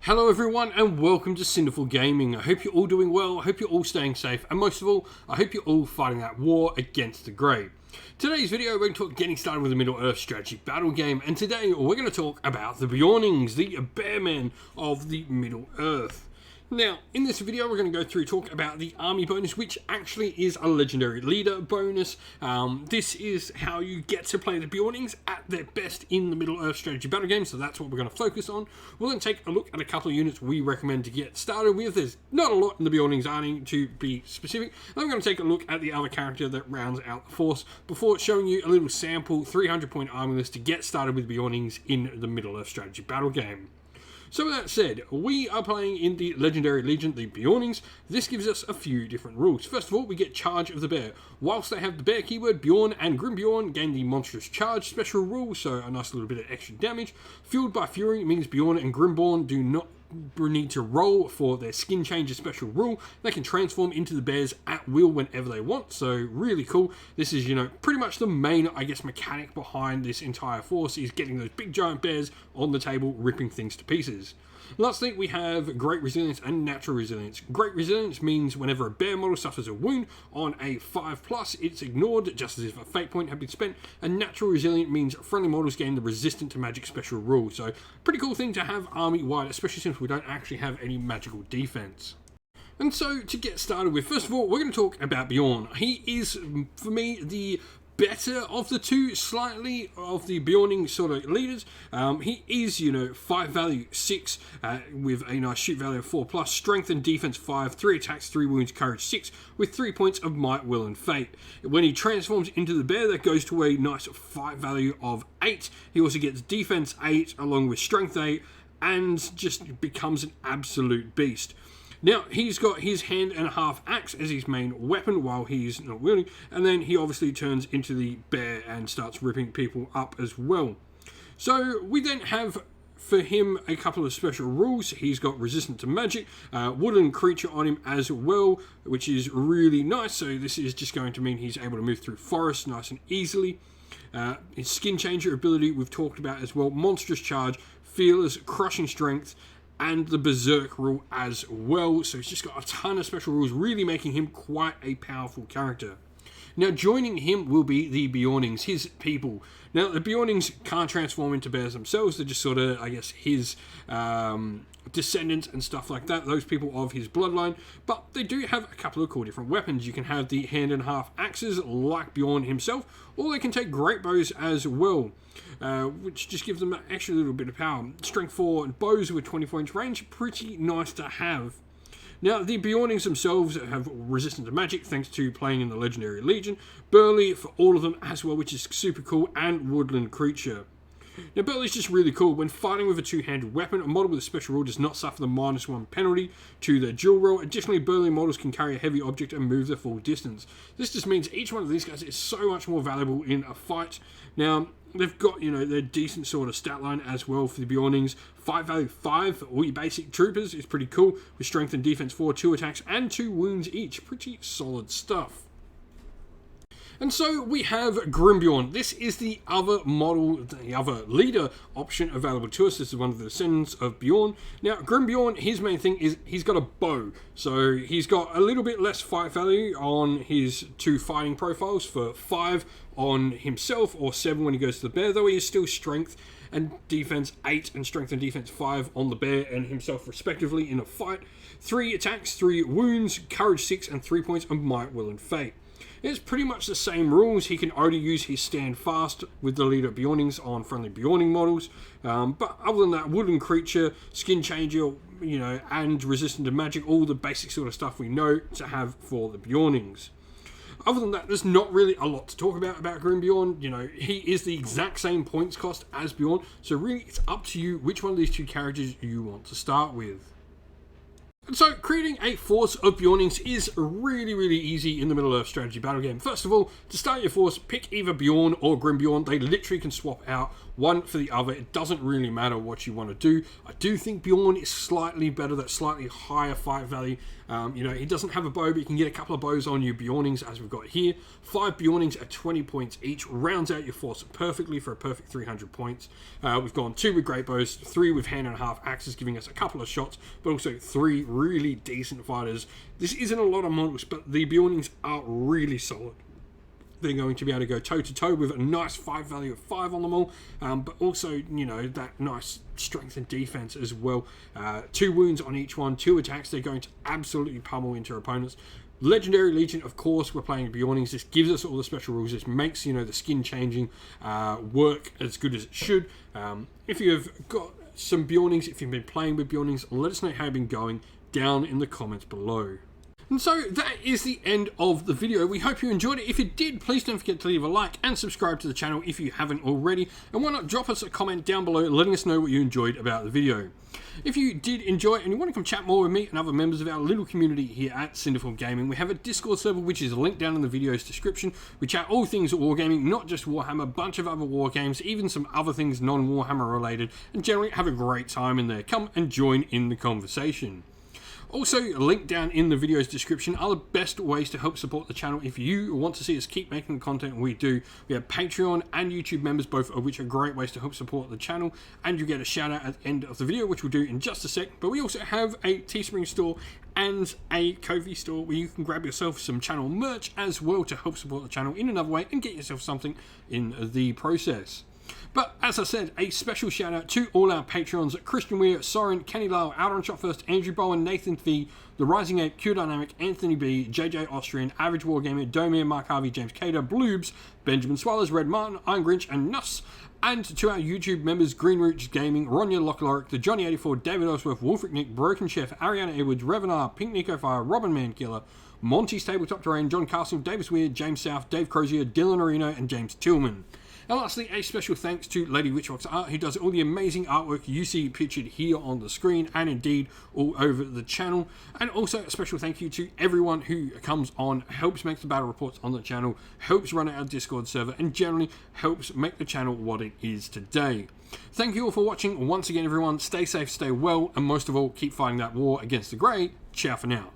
Hello everyone and welcome to Cinderful Gaming. I hope you're all doing well, I hope you're all staying safe, and most of all, I hope you're all fighting that war against the grey. Today's video, we're going to talk getting started with the Middle-earth strategy battle game, and today we're going to talk about the Beornings, the bearmen of the Middle-earth. Now, in this video, we're going to go through talk about the army bonus, which actually is a legendary leader bonus. This is how you get to play the Beornings at their best in the Middle-earth strategy battle game, so that's what we're going to focus on. We'll then take a look at a couple of units we recommend to get started with. There's not a lot in the Beornings army, to be specific. I'm going to take a look at the other character that rounds out the force before showing you a little sample 300-point army list to get started with Beornings in the Middle-earth strategy battle game. So with that said, we are playing in the Legendary Legion, the Beornings. This gives us a few different rules. First of all, we get Charge of the Bear. Whilst they have the Bear keyword, Beorn and Grimbion gain the Monstrous Charge special rule, so a nice little bit of extra damage. Fueled by Fury means Beorn and Grimbion do not need to roll for their skin changer special rule. They can transform into the bears at will whenever they want, so really cool. This is, pretty much the main, mechanic behind this entire force is getting those big giant bears on the table, ripping things to pieces. Lastly, we have Great Resilience and Natural Resilience. Great Resilience means whenever a bear model suffers a wound on a 5+, it's ignored just as if a fate point had been spent. And Natural Resilient means friendly models gain the Resistant to Magic special rule. So, pretty cool thing to have army-wide, especially since we don't actually have any magical defense. And so, to get started with, first of all, we're going to talk about Beorn. He is, for me, the better of the two, slightly, of the Beorning sort of leaders. He is, fight value 6, with a nice shoot value of 4+, strength and defense 5, 3 attacks, 3 wounds, courage 6, with 3 points of might, will, and fate. When he transforms into the bear, that goes to a nice fight value of 8. He also gets defense 8, along with strength 8, and just becomes an absolute beast. Now, he's got his hand and a half axe as his main weapon while he's not wielding, and then he obviously turns into the bear and starts ripping people up as well. So we then have for him a couple of special rules. He's got resistant to magic, woodland creature on him as well, which is really nice. So this is just going to mean he's able to move through forests nice and easily. His skin changer ability we've talked about as well, monstrous charge, fearless, crushing strength, and the Berserk rule as well. So he's just got a ton of special rules, really making him quite a powerful character. Now, joining him will be the Beornings, his people. Now, the Beornings can't transform into bears themselves. They're just sort of, his descendants and stuff like that, those people of his bloodline. But they do have a couple of cool different weapons. You can have the hand and half axes, like Beorn himself, or they can take great bows as well, which just gives them an extra little bit of power. Strength 4 bows with 24-inch range, pretty nice to have. Now, the Beornings themselves have resistance to magic thanks to playing in the Legendary Legion. Burly for all of them as well, which is super cool, and woodland creature. Now, Burly is just really cool. When fighting with a two-handed weapon, a model with a special rule does not suffer the -1 penalty to their dual roll. Additionally, Burly models can carry a heavy object and move the full distance. This just means each one of these guys is so much more valuable in a fight. Now, they've got, their decent sort of stat line as well for the Beornings. Fight value 5 for all your basic troopers is pretty cool, with strength and defense 4, 2 attacks, and 2 wounds each. Pretty solid stuff. And so we have Grimbion. This is the other model, the other leader option available to us. This is one of the descendants of Beorn. Now, Grimbion, his main thing is he's got a bow. So he's got a little bit less fight value on his 2 fighting profiles for 5 on himself or 7 when he goes to the bear, though he is still strength and defense 8 and strength and defense 5 on the bear and himself respectively in a fight. 3 attacks, 3 wounds, courage 6, and 3 points of might, will, and fate. It's pretty much the same rules. He can only use his stand fast with the leader Beornings on friendly Beorning models. But other than that, woodland creature, skin changer, and resistant to magic, all the basic sort of stuff we know to have for the Beornings. Other than that, there's not really a lot to talk about Grimbion. He is the exact same points cost as Beorn. So really, it's up to you which one of these 2 characters you want to start with. And so, creating a force of Beornings is really, really easy in the Middle-earth strategy battle game. First of all, to start your force, pick either Beorn or Grimbion. They literally can swap out one for the other. It doesn't really matter what you want to do. I do think Beorn is slightly better, that slightly higher fight value. You know, he doesn't have a bow, but you can get a couple of bows on your Beornings, as we've got here. 5 Beornings at 20 points each rounds out your force perfectly for a perfect 300 points. We've gone 2 with great bows, 3 with hand and a half axes, giving us a couple of shots, but also 3 really decent fighters. This isn't a lot of models, but the Beornings are really solid. They're going to be able to go toe-to-toe with a nice fight value of 5 on them all, but also, you know, that nice strength and defense as well. 2 wounds on each one, 2 attacks. They're going to absolutely pummel into opponents. Legendary Legion, of course, we're playing Beornings. This gives us all the special rules. This makes, you know, the skin changing work as good as it should. If you've got some Beornings, if you've been playing with Beornings, let us know how you've been going down in the comments below. And so that is the end of the video. We hope you enjoyed it. If you did, please don't forget to leave a like and subscribe to the channel if you haven't already. And why not drop us a comment down below letting us know what you enjoyed about the video. If you did enjoy it and you want to come chat more with me and other members of our little community here at Cinderful Gaming, we have a Discord server which is linked down in the video's description. We chat all things wargaming, not just Warhammer, a bunch of other war games, even some other things non-Warhammer related, and generally have a great time in there. Come and join in the conversation. Also, linked down in the video's description are the best ways to help support the channel if you want to see us keep making the content we do. We have Patreon and YouTube members, both of which are great ways to help support the channel, and you get a shout out at the end of the video, which we'll do in just a sec. But we also have a Teespring store and a Ko-fi store where you can grab yourself some channel merch as well to help support the channel in another way and get yourself something in the process. But as I said, a special shout out to all our Patreons: Christian Weir, Soren, Kenny Lyle, Out on Shot First, Andrew Bowen, Nathan V, The Rising Ape, Q Dynamic, Anthony B, JJ Austrian, Average Wargamer, Domir, Mark Harvey, James Cater, Bloobs, Benjamin Swallows, Red Martin, Iron Grinch, and Nuss. And to our YouTube members: Green Roots Gaming, Ronya Lockloric, The Johnny84, David Osworth, Wolfric Nick, Broken Chef, Ariana Edwards, Revenar, Pink Nico Fire, Robin Mankiller, Monty's Tabletop Terrain, John Castle, Davis Weird, James South, Dave Crozier, Dylan Areno, and James Tillman. And lastly, a special thanks to Lady Witchbox Art, who does all the amazing artwork you see pictured here on the screen and indeed all over the channel. And also a special thank you to everyone who comes on, helps make the battle reports on the channel, helps run our Discord server, and generally helps make the channel what it is today. Thank you all for watching once again, everyone. Stay safe, stay well, and most of all, keep fighting that war against the grey. Ciao for now.